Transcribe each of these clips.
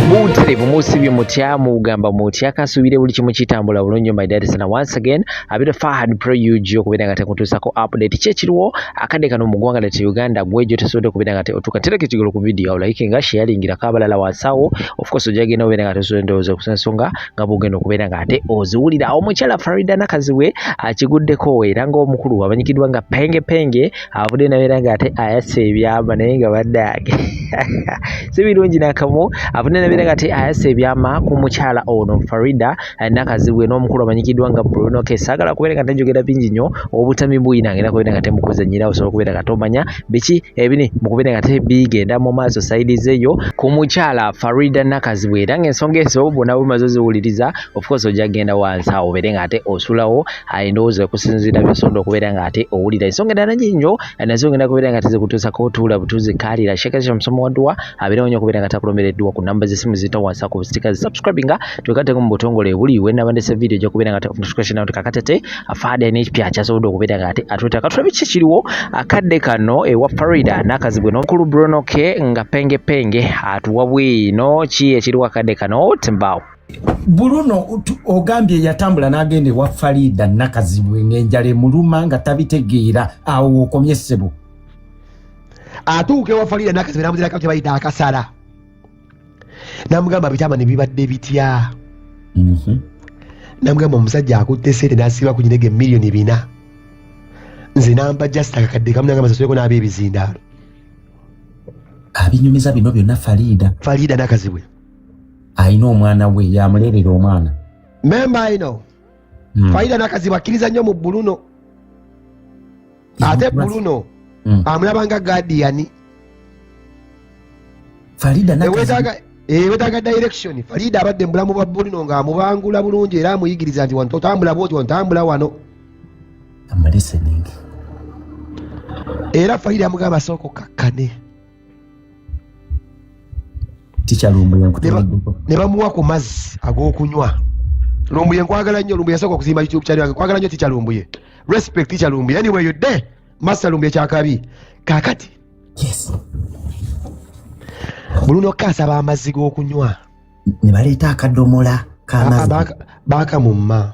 Butere musibye mutya mugamba mutya kasubire buli kimu kitambula bulungi my dad sana once again abira Fahad Pro UG okubira ngate kutusako update kyekiriwo akade kano mugwanga lete Uganda gwejo tesode kubira ngate otukatereke kigolo ku video like nga sharing ira kabalala wasawo of course ojagenda obira ngate sondozo kusensonga ngabugendo kubira ngate oziwulira omuchala Farida nakaziwe akiguddeko era ngo omukulu abanyikidwa nga penge avude nabera ngate ayase ebyama naye nga badage sibirungi nakamu avude nabera ngate ayase ebyama ku muchala ono Farida nakaziwe n'omukulu abanyikidwa nga Bruno Kesagala kubera ngate njogera bingi nyo obutami buyina ngera kubera ngate mukuza nyira osobola kubera katomanya biki ebini mukubera ngate bigenda mu maaso side zeyo ku muchala Farida nakaziwe era ng'ensonga ezo bona bumazozi wuliriza of course ojagenda wansa obere ngate osulawo ayindoze kusinzira byosondo kubera ngate owulira ensonga ndana nyinyo nazo ngenda kubera ngate zikutusa ko tula butuzi kalira shekesha msomo wadwa abere onyo kubera ngate akulomereddwa ku namba zesimu zito wansa ku stickers subscribinga tukate ku mbotongole buli wena bandese video jo kubera ngate notification out kakatete afade NHP achasodo kubera ngate atwita katulabi kikiriwo akadde kano ewa Farida nakazibwe n'omukulu Bruno ke nga penge atuwa bwino ki ekiriwo akadde kano tembawo Bruno ogambye yatambula n'agende wa Farida nakazibwe ng'enjala emuluma nga tabitegeera awo okomye ssebo atuuke wa Farida nakazibwe namuzira kati bayita akasala namugamba bitama ne bibadde bitya namugamba omusajja akutte sente n'asiba ku nyinege miliyoni 4 nze namba just akakadde kamu nangamba sasweko n'abeebizindaalo abinyumiza bino byonna Farida nakazibwe ayina omwana we yamulerera omwana memba ayino Farida nakazibwe akkiriza nnyo mu Bruno ate Bruno amulabanga guardian Farida nakazibwe wetaaga direction Farida abadde mu bulamu bwa Bruno ng'amubangula bulungi era amuyigiriza nti wano otambula bwoti ontambula wano listening era Farida amugamba soko kakkane Ticha Lumbuye ne bamuwa ku mazzi ag'okunywa Lumbuye nkwagala nnyo Lumbuye yasooka okuzimba YouTube channel yange nkwagala nnyo Ticha Lumbuye respect Ticha Lumbuye anyway you there Master Lumbuye kyakabi kakati yes Bruno kasaba amazzi g'okunywa ne baleeta akadomola k'amazzi baaka mumma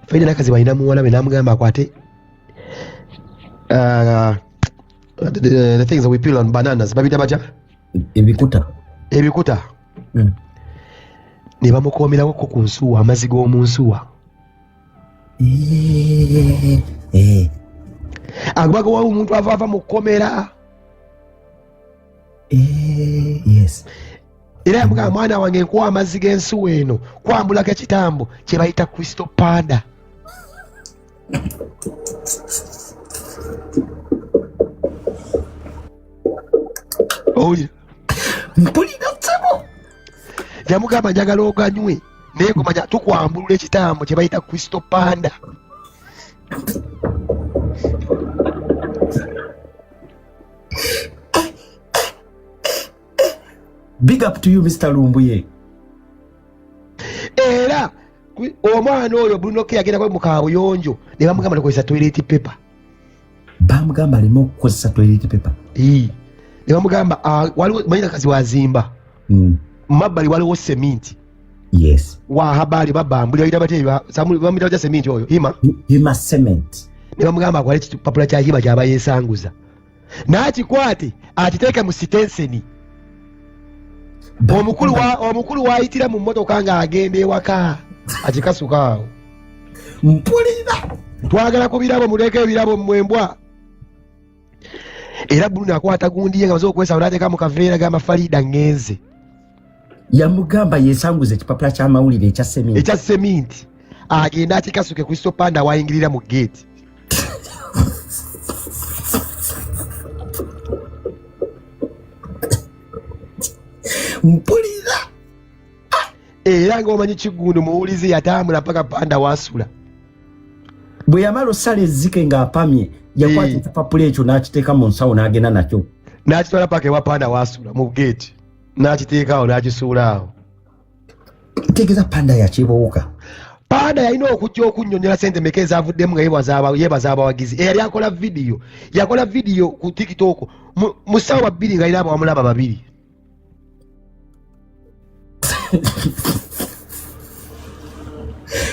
Farida nakazibwe alina muwala we n'amugamba akwate the things that we peel on bananas babita baja ebikuta ne bamukoomerawo ko ku nsuwa amazzi g'omu nsuwa agubagawo omuntu ava mu kkomera yes era yamugamba mwana wange nkuwa amazzi g'ensuwa eno kwambulako ekitambo kye bayita Crystal Panda mpulira ssebo yamugamba njagala oganywe naye kumanya tukwambulula ekitambo kye bayita Crystal Panda big up to you Mr. Lumbuye era omwana oyo Bruno ke yagenda mu kaabuyonjo ne bamugamba nakozesa toilet paper bamugamba alimo okukozesa toilet paper ne bamugamba waliwo manyina kazi wazimba mabbali waliwo cement yes wa habari babambulira ida bateba bamita ja cement oyo hima cement ne bamugamba akwale kipapula kya hima kyaba yesanguza n'akikwate akiteeke mu sitenseni omukulu waayitira mu mmotoka ng'agenda ewaka akikasukaawo mpulira twagala ku birabo muleke ebirabo mmwembwa era Bruno akwata gundi ye nga baze okwesa n'ateeka mu kaveera gamba Farida ngenze yamugamba yesanguze ekipapula ky'amawulire ekya sementi agenda akikasuke Crystal Panda wayingirira mu gate mpulira era ng'omanyi kiggundu muwulizi yatambula paka Panda wasula bwe yamala osala ezzike ng'apamye yakwata ekipapula ekyo n'akiteeka mu nsawo n'agenda nakyo n'akitwala paka ewa Panda wasula mu gate n'akiteekaawo n'akisuula awo tegeeza Panda yakibuuka Panda yalina okujja okunnyonnyola ssente meka ezaavuddemu nga yeebaza abawagizi eyali yakola vidiyo ku TikTok mu ssaawa 2 nga alina abawamulaba 2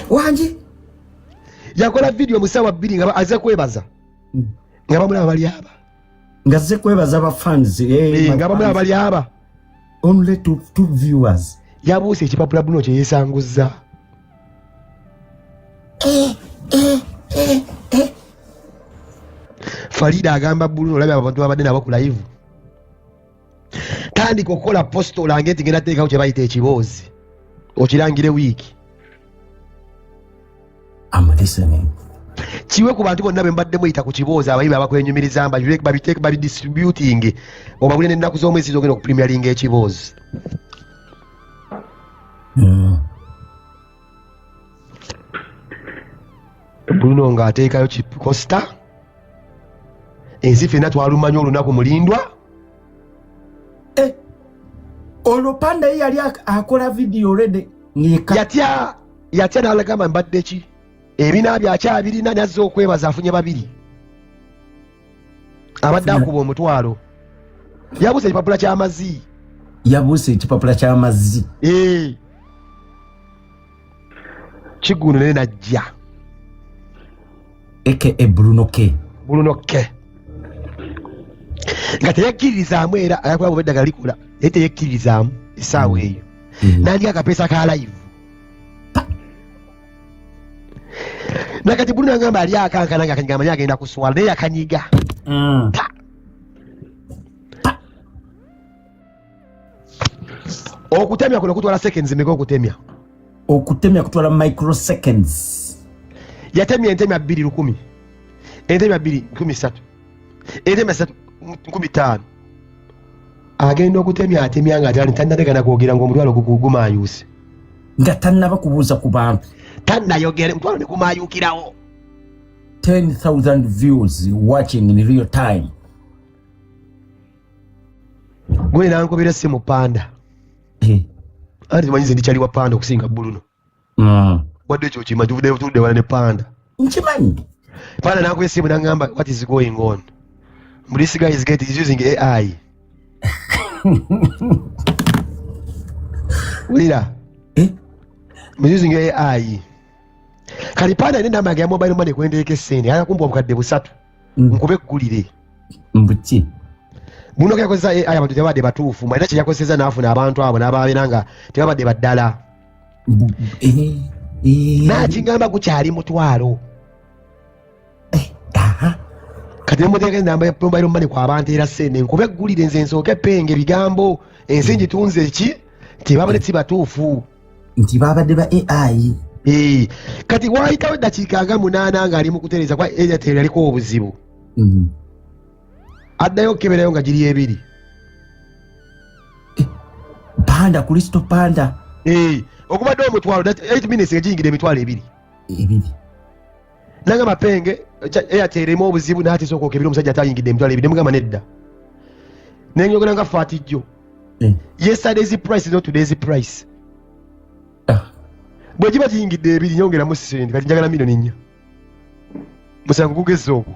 Wanji yakola video musawa 2 nga aze kwebaza nga bamulaba bali aba nga ze kwebaza ba fans nga bamulaba bali aba only two viewers yabuuse ekipapula Bruno kye yeesanguza Farida agamba Bruno olabye abantu babadde nabo ku live tandika okukola posto olange nti ngenda teekawo kye bayita ekiboozi okirangire wiiki I'm listening. Kiwe ku bantu bonna be mbadde muyita ku kiboozi abayibi abakwenyumiriza babiteeke babidistributing obabule n'ennaku z'omwezi zogenda okupremieringa ekiboozi Bruno ng'ateekayo kikosta ensi ffenna twalumanya olunaku mulindwa olwo Panda yali akola video already yatya n'alagamba mbadde ki ebina byakyabirina nazze okwebaza afunye 2 abadde akuba omutwalo yabuuse ekipapula ky'amazzi Kiguno naye najja aka Bruno K nga teyakkirizaamu era ayakola bw'eddagala likola naye teyakkirizaamu essaawa eyo nandika akapeesa ka live nakati Bruno agamba ali akankana nga akanyiga amanyi agenda kuswala naye yakanyiga okutemya kuno kutwala seconds meka okutemya kutwala microseconds yatemya entemya 2 entemya 2 13 entemya 3 15 agenda okutemya atemya nga atali tannadegana kwogera ng'omutwalo gumayuuse nga tannaba kubuuza ku bantu tannayogera omutwalo ne gumayuukirawo 10,000 views watching in real time gwe nankobera essimu Panda anti manyize ndikyali wa Panda okusinga Bruno wadde ekyo kimanyi tudde wala ne Panda nkimanyi Panda nankobera essimu nangamba what is going on this guy is using AI ulira using AI kali Panda nenda mage ya mobile money kwendeeka essente ayakumpa obukadde 3 nkube eggulire mbuki Bruno yakozesa AI abantu tebabadde batuufu malina kye yakozesa n'afuna abantu abo n'ababeera nga tebabadde baddala n'akingamba gukyali mutwalo kati nemuteeka enamba ya mobile money kwa abantu era ssente nkube eggulire nze nsooke penge ebigambo ensi ngitunze ki tebabadde si batuufu nti babadde ba AI kati wayitawo eddakiika nga 8 ng'ali mu kutereeza kwa Airtel yaliko obuzibu addayo okukeberayo nga giri 2 Panda Kristo Panda okubadde omutwalo 8 minutes nga giyingidde emitwalo 2 nanga mapenge Airtel emu obuzibu n'ate sooka okebera omusajja atayingidde emitwalo 2 nemugamba nedda nenyogera nga faatijjo yesterday's price not today's price bwe giba giyingidde 2 nyongeramu sente kati njagala milioni 4 musango gugezza okwo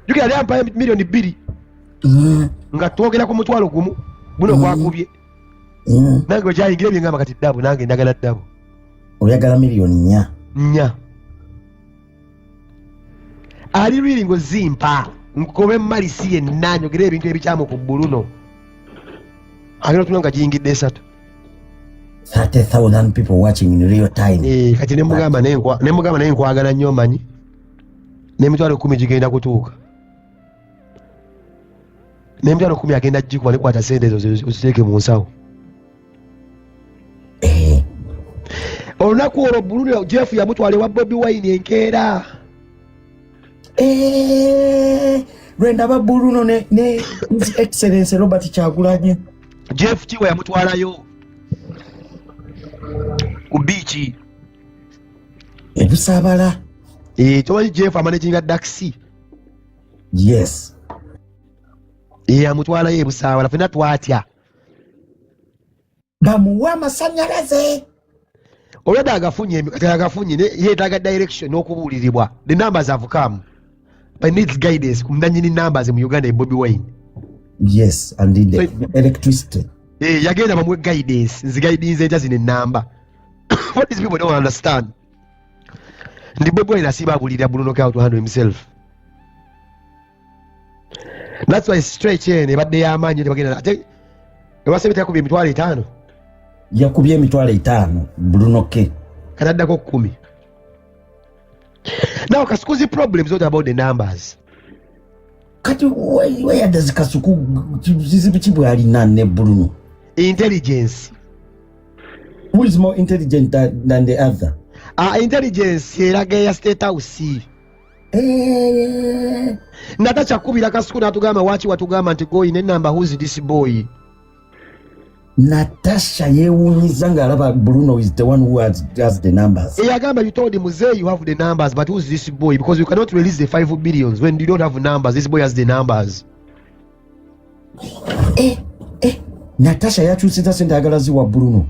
jukira yali ampayo milioni 2 nga twogera ku mutwalo gumu buno gwakubye nange wekyayingira ebyengamba kati ddabu nange ndagala ddabu oyagala milioni 4 ali lwiri ngozimpa nkobe mmalisi yenna nyogera ebintu ebikyamu ku Bruno agenda tuna nga giyingidde 3 30,000 people watching in real time kati nemugamba naye nkwagala nnyo manyi n'emitwalo 10 gigenda kutuuka n'emitwalo 10 agenda gikuba nekwata sente ezo oziteeke mu nsawo olunaku olwo Bruno Jeff yamutwala ewa Bobi Wine enkeera lwendaba Bruno ne His Excellency Robert Kyagulanyi Jeff kiwa yamutwalayo ku biiki ebusaabala tomanyi Jeff amanaginga taxi yes amutwalayo ebusaabala ffenna twatya bamuwa amasanyalaze olwedde agafunye yeetaaga direction n'okubuulirirwa the numbers have come but needs guidance ku nanyini numbers mu Uganda Bobi Wine yes and in the electricity yagenda bamuwe guidance nziguidinze etya zino ennamba What these people don't understand. The boy is a Bruno K to handle himself. That's why stretch in, but they are man. You was saying that could be Mitwale Tano. Yakubye emitwalo 5 Bruno K. Kataddako 10. Now Kasuku's problem is not about the numbers. Kati where does Kasuku zizibu alina ne Bruno? Intelligence. Who is more intelligent than the other? Intelligence eraga ya state house. Natacha kubira Kasuku natugamba wachi watugamba nti go in number who's this boy. Natasha yewunyiza ngalaba Bruno is the one who has the numbers. Yagamba you told him Mzee you have the numbers but who's this boy because you cannot release the 5 billions when you don't have numbers. This boy has the numbers. Natasha yakyusizza sente agalazi wa Bruno.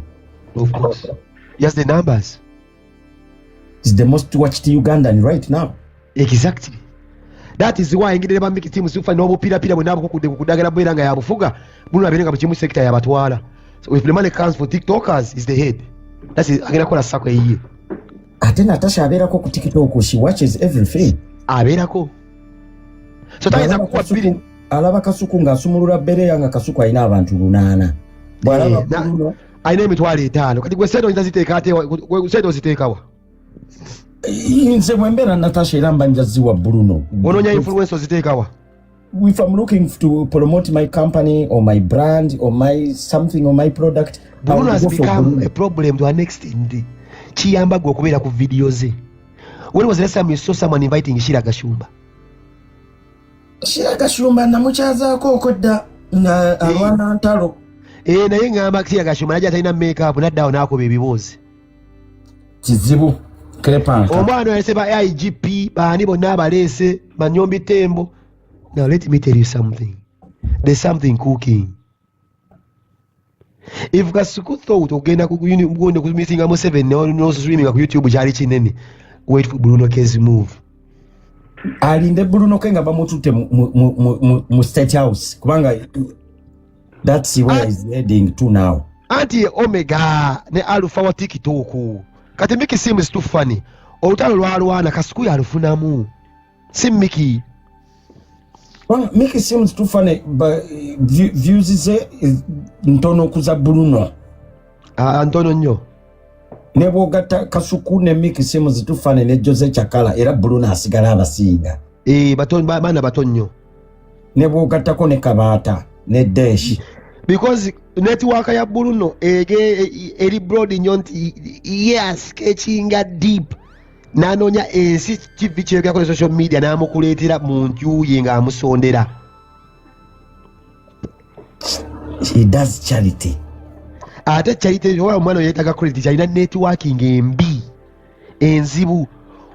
Of course. He has the numbers. He's the most watched Ugandan right now. Exactly. That is why ngire bambiki team sifa no pira bwe nabo kudagala bwera nga yabufuga Bruno abenga mu kimu sector yabatwala. So if the money comes for TikTokers is the head. That's it. Agenda kola sako yiye. Ate Natasha aberako ku TikTok, she watches everything. Aberako. So tayinza kuwa bili alaba Kasuku ng'asumulula bere yanga Kasuku alina abantu 8. Bwalaba Bruno alina emitwalo 5. Kati gwe sedo nzaziteeka ate gwe sedo ziteekawa. Nze mwembera Natasha iramba njaziwa Bruno. Ononya influence ziteekawa. If I'm looking to promote my company or my brand or my something or my product, Bruno has become a problem to an extent. Chiyamba gwe okubeera ku videos ze. When was the last time you saw someone inviting Shira Gashumba? Shira Gashumba namukyazaako okodda nga alwana ntalo. Naye ngamba Shira Gashumba najja talina makeup naddawo n'akuba ebiboozi. Kizibu. Omwana yalese ba IGP baani bonna abaleese Manyombi Tembo. Now let me tell you something. There's something cooking. If Kasuku thought ogenda ku meeting amu 7 no streaming ku YouTube kyali kinene, wait for Bruno K's move. Alinde Bruno K nga bamutute mu State House kubanga that's where he's heading to now. Anti Omega ne Alpha wa TikTok. Kati Miki seems too funny. Olutalo lwalwana Kasuku yalufunamu. Si Miki. Well, Miki seems too funny, but views ze ntono kuza Bruno. Antono nnyo. Nebo gata Kasuku ne Miki seems too funny ne Jose Chakala era Bruno asigala abasinga. Bana bato nnyo. Nebo gata ko ne Kabata ne Deshi. Because network ya Bruno eri broad nnyo nti yes sketchinga deep. Nanonya ensi TV kyeka ku social media namukuleetera mu njuye nga amusondera. He does charity. Ate charity wa omwana yetaga credit kyalina networking embi enzibu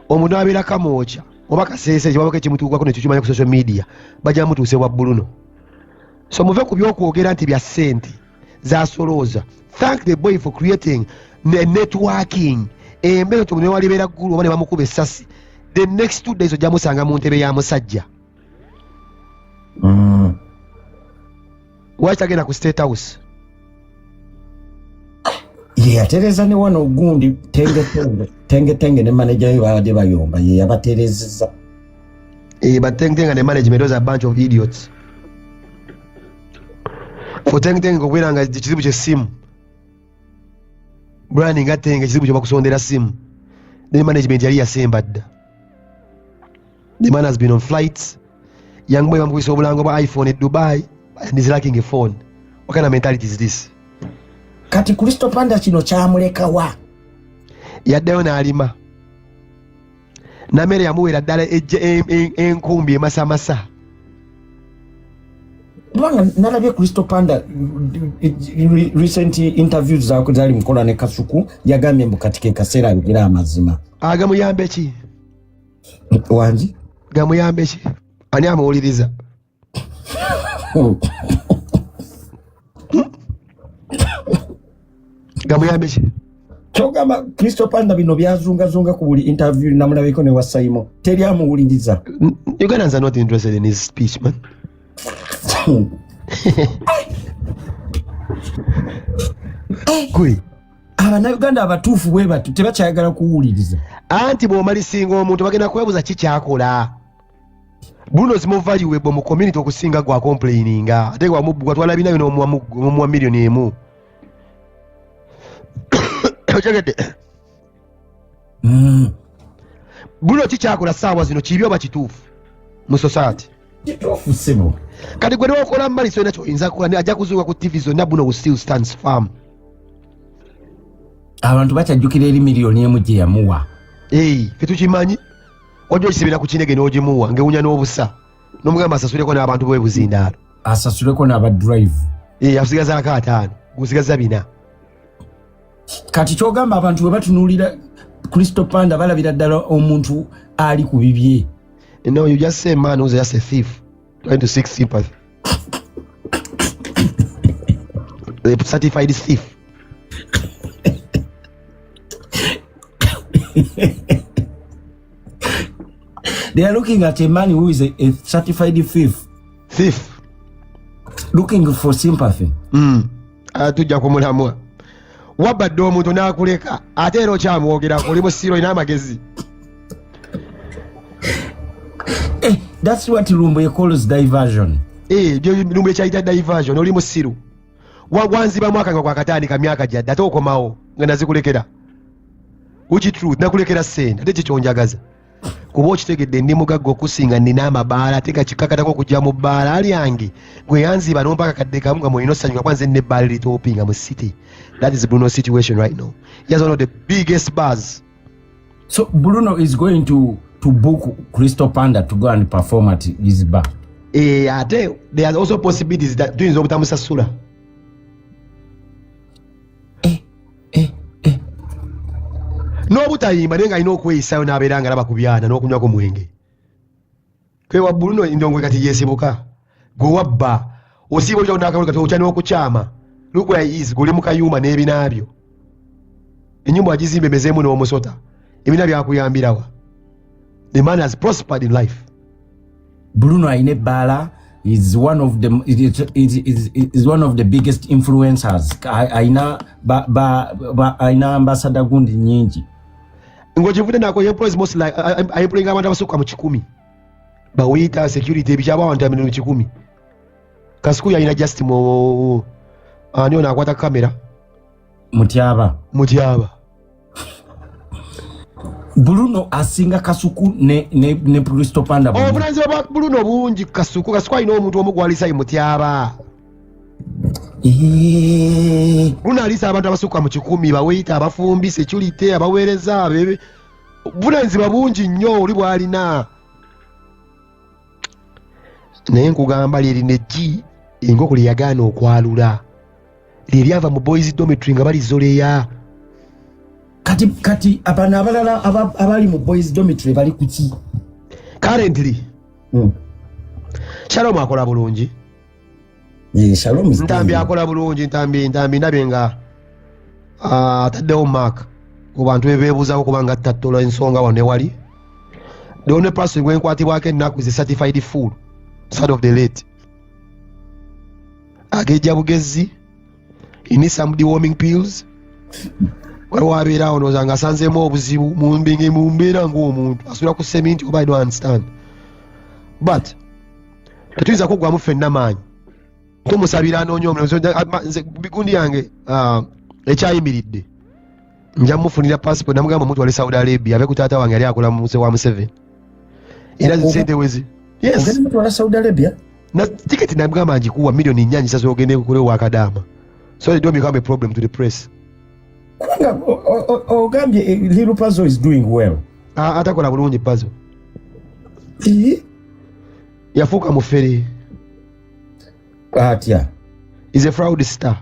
omuntu abeera kamocha oba kasese kyabako ekimutuukako nekyo kimanya ku social media bajja mutuuse wa Bruno. So muve ku byokwogera nti bya ssente zasolooza. Thank the boy for creating networking. Mbere tumune wali bera gulu bane bamukuba essasi. The next 2 days ojja musanga mu ntebe ya musajja. Wacha agenda ku State House. Yatereza ne wano gundi tenge ne manager we baade bayomba ye yabaterezeza. Batenge ne management was a bunch of idiots. For tenge kubiranga kizibu kye simu. Branding atenge kizibu kye bakusondera simu. The management yali yasemba dda. The man has been on flights. Young boy bamukubisa obulango bwa iPhone at Dubai and he's lacking a phone. What kind of mentality is this? Kati Kristo Panda kino kyamuleka wa? Yaddeyo n'alima. Namere yamuwera ddala enkumbi emasamasa. Bwanga nalabye Kristo Panda recent interviews zaako zali mukola ne Kasuku yagambye mbu katike kaseera abigira amazima. Agamuyambe ki? Wanji? Gamuyambe ki? Ani amuwuliriza? Gamuyambe ki? Kyogamba Kristo Panda bino byazungazunga ku buli interview namulabeko ne wasaimo. Teri amuwuliriza. Ugandans are not interested in his speech, man. Gwe Abannayuganda abatuufu bwe batu tebakyayagala kuwuliriza. Anti bw'omalisinga omuntu bagenda kwebuuza ki kyakola. Bruno is more valuable mu community okusinga gwa complaininga. Ate gwatwala binayo n'omuwa millioni emu. Okyagedde. Bruno ki kyakola ssaawa zino kibi oba kituufu mu society? Kituufu ssebo. Kati gwe newakola mu maliso nakyo oyinza kukola ajja kuzuuka ku TV zonna Bruno will still stands firm. Abantu bakyajjukira eri miliyoni emu gye yamuwa. Ffe tukimanyi. Wajja okisibira ku kinege n'ogimuwa ng'ewunya n'obusa. N'omugamba asasuleko n'abantu b'e Buzindaalo. Asasuleko n'aba drive. Akusigazaako 5, gusigaza 4. Kati kyogamba abantu bwe batunuulira Crystal Panda balabira ddala omuntu ali ku bibye. No, you just say man who's just a thief trying to seek sympathy. A certified thief. They are looking at a man who is a certified thief. Thief. Looking for sympathy. Tujja kumulamwa. Wabadde omuntu n'akuleka ate era okyamwogerako oli mu ssiro ina amagezi. That's what Lumbe calls diversion. Lumbe kyayita diversion oli mu ssiru. Wanzibamu akanga kwa katandika myaka gyadde ate okomawo nga nazikulekera. Which truth nakulekera ssente ate kikyonjagaza. Kuba okitegedde ndi mugagga okusinga nina amabaala ate nga kikakatako okujja mu bbaala ali yange gwe yanziba n'ompaka kadde kamu nga mulina osanyuka kwanze n'ebbaala litopinga mu city. That is Bruno's situation right now. He has one of the biggest bars. So Bruno is going to book Crystal Panda to go and perform at his bar. Ate there are also possibilities that doing obutamusasula. N'obutayimba naye nga alina okweyisaayo n'abeera nga alaba ku byana n'okunywa ku mwenge. Kwewa Bruno endongo kati yeesibuka. Gwe wabba osiiba olya n'akalulu kati okya n'okukyama. Look where he is, guli mu kayumba n'ebinaabyo. Ennyumba agizimba emezeemu n'omusota. Ebina byakuyambirawa. The man has prospered in life. Bruno ayina ebbaala is one of the biggest influencers. Ayina ambassador gundi nyingi. Ng'okivudde nako employees most like employing abantu abasukka mu 100. Bawita security ebikyaba abantu mu 100. Kasuku yayina just mu ani ono akwata kamera. Mutyaba. Bruno asinga Kasuku ne Crystal Panda. Obulanzi bwa Bruno bungi Kasuku alina omuntu omugwalisa ye Mutyaba. Bruno alisa abantu abasukka mu 100 bawita abafumbi security abaweereza abebe. Bulanzi bungi nnyo oli bwalina. Naye nkugamba lyeri nejji engoko lye yagaana okwalula. Lyava mu boys dormitory nga bali zoleya. Kati abana abalala abali mu boys dormitory bali kuki? Currently. Shalom akola bulungi. Shalom is Ntambi akola bulungi ntambi nabe nga ataddewo mark ku bantu bebeebuuzaako kubanga tattola ensonga wano ewali. The only person gwe nkwatibwako ennaku is a certified fool, son of the late. Agejja bugezi. He needs some deworming pills. Waliwo abeerawo nooza nga asanzeemu obuzibu mu mbeera ng'omuntu asula ku seminti oba I don't understand. But tetuyinza kuggwamu ffenna maanyi. Tumusabira anoonye omulimu. Bigundi yange ekyayimiridde nja mufunira passport namugamba omuntu wali Saudi Arabia abe ku taata wange yali akola mu wa Museveni. Era zisente wezi. Yes. Ogenda mtu wala Saudi Arabia? Na tiketi namugamba ngikuwa milioni 4 sasa ogende kulewa akadama. So it don't become a problem to the press. Kubanga ogambye Little Puzzle is doing well. Atakola bulungi Puzzle. Yafuuka mufere. Atya. Is a fraud star.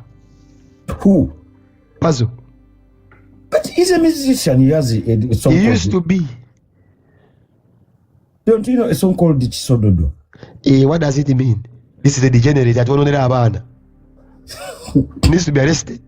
Who? Puzzle. But he's a musician. He has a song. He used to be. Don't you know a song called Chisododo? What does it mean? This is a degenerate. I don't know. Needs to be arrested.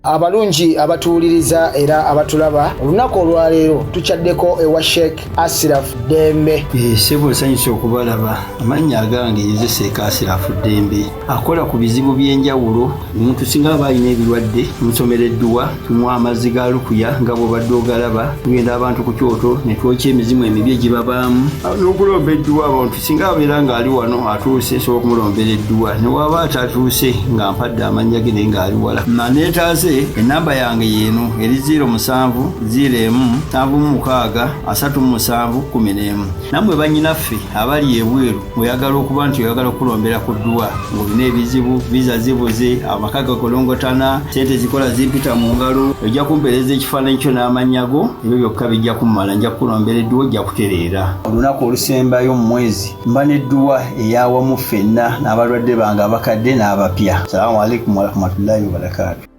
abalungi abatuuliriza era abatulaba olunaku olwaleero tukyaddeko ewa Sheikh Ashraf Dembe. Sebo sanyusa okubalaba amannya agange Seeka Ashraf Dembe akola ku bizibu by'enjawulo. Omuntu singa aba alina ebirwadde musomereddwa tumuwa amazzi ga lukuya nga bw'obadde ogalaba, tugenda abantu ku kyoto ne twokya emizimu emibi egibabaamu n'okulomba edduwa. Abantu singa abeera ng'ali wano atuuse sobola okumulombera edduwa, ne waba atatuuse nga mpadde amannya ge naye ng'ali wala. Neetaase ennamba yange yeeno eri 07 01 76 37 11. Nammwe bannyinaffe abali ebweru oyagala okuba nti oyagala okulombera ku dduwa ng'olina ebizibu viza zibuze, amaka gakolongotana, sente zikola zimpita mu ngalo, ojja kumpeereza ekifaananyi kyo n'amannya go, ebyo byokka bijja kummala. Nja kukulombera edduwa, ojja kutereera. Olunaku olusembayo mu mwezi mba n'edduwa eyawamu ffenna n'abalwadde bange abakadde n'abapya. Salaamu alaikum warahmatullahi wabarakatuh.